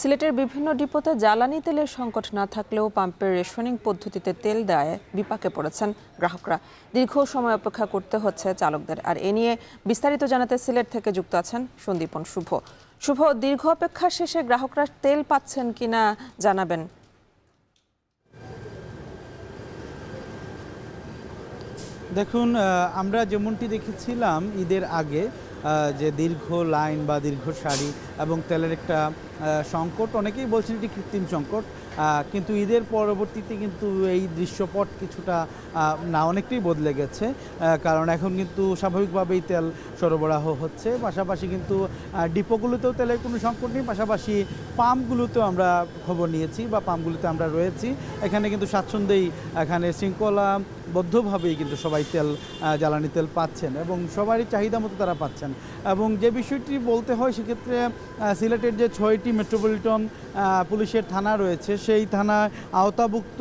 সিলেটের বিভিন্ন ডিপোতে জ্বালানি তেলের সংকট না থাকলেও পাম্পের রেশনিং পদ্ধতিতে তেল দেয় বিপাকে পড়েছেন গ্রাহকরা। দীর্ঘ সময় অপেক্ষা করতে হচ্ছে চালকদের। আর এ নিয়ে বিস্তারিত জানাতে সিলেট থেকে যুক্ত আছেন সন্দীপন শুভ। শুভ, দীর্ঘ অপেক্ষা শেষে গ্রাহকরা তেল পাচ্ছেন কিনা জানাবেন। দেখুন, আমরা যেমনটি দেখেছিলাম ঈদের আগে যে দীর্ঘ লাইন বা দীর্ঘ সারি এবং তেলের একটা সংকট, অনেকেই বলছেন এটি কৃত্রিম সংকট, কিন্তু ঈদের পরবর্তীতে কিন্তু এই দৃশ্যপট কিছুটা না অনেকটাই বদলে গেছে। কারণ এখন কিন্তু স্বাভাবিকভাবেই তেল সরবরাহ হচ্ছে, পাশাপাশি কিন্তু ডিপোগুলোতেও তেলের কোনো সংকট নেই, পাশাপাশি পাম্পগুলোতেও আমরা খবর নিয়েছি বা পাম্পগুলোতে আমরা রয়েছি। এখানে কিন্তু স্বাচ্ছন্দ্যেই এখানে শৃঙ্খলাবদ্ধভাবেই কিন্তু সবাই জ্বালানি তেল পাচ্ছেন এবং সবারই চাহিদা মতো তারা পাচ্ছেন। এবং যে বিষয়টি বলতে হয় সেক্ষেত্রে সিলেটের যে 6টি মেট্রোপলিটন পুলিশের থানা রয়েছে, সেই থানায় আওতাভুক্ত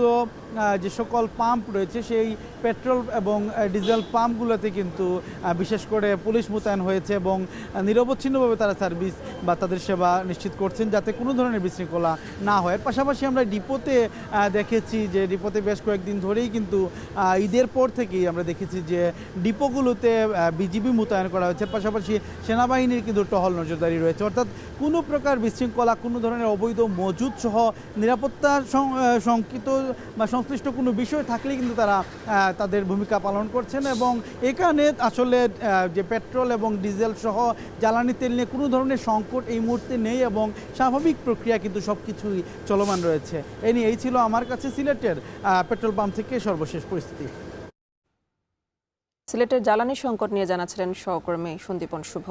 যে সকল পাম্প রয়েছে সেই পেট্রোল এবং ডিজেল পাম্পগুলোতে কিন্তু বিশেষ করে পুলিশ মোতায়েন হয়েছে এবং নিরবচ্ছিন্নভাবে তারা সার্ভিস বা তাদের সেবা নিশ্চিত করছেন যাতে কোনো ধরনের বিশৃঙ্খলা না হয়। পাশাপাশি আমরা ডিপোতে দেখেছি যে ডিপোতে বেশ কয়েকদিন ধরেই কিন্তু ঈদের পর থেকেই আমরা দেখেছি যে ডিপোগুলোতে বিজিবি মোতায়েন করা হয়েছে, পাশাপাশি সেনাবাহিনীর কিন্তু টহল নজরদারি রয়েছে। অর্থাৎ কোনো প্রকার বিশৃঙ্খলা, কোনো ধরনের অবৈধ মজুদ সহ নিরাপত্তার শঙ্কিত বা সংশ্লিষ্ট কোনো বিষয় থাকলে কিন্তু তারা তাদের ভূমিকা পালন করছেন এবং এখানে আসলে যে পেট্রোল এবং ডিজেল সহ জ্বালানি তেল নিয়ে কোনো ধরনের সংকট এই মুহূর্তে নেই এবং স্বাভাবিক প্রক্রিয়া কিন্তু সব কিছুই চলমান রয়েছে। এই ছিল আমার কাছে সিলেটের পেট্রোল পাম্প থেকে সর্বশেষ পরিস্থিতি। সিলেটের জ্বালানি সংকট নিয়ে জানাচ্ছিলেন সহকর্মী সন্দীপন শুভ।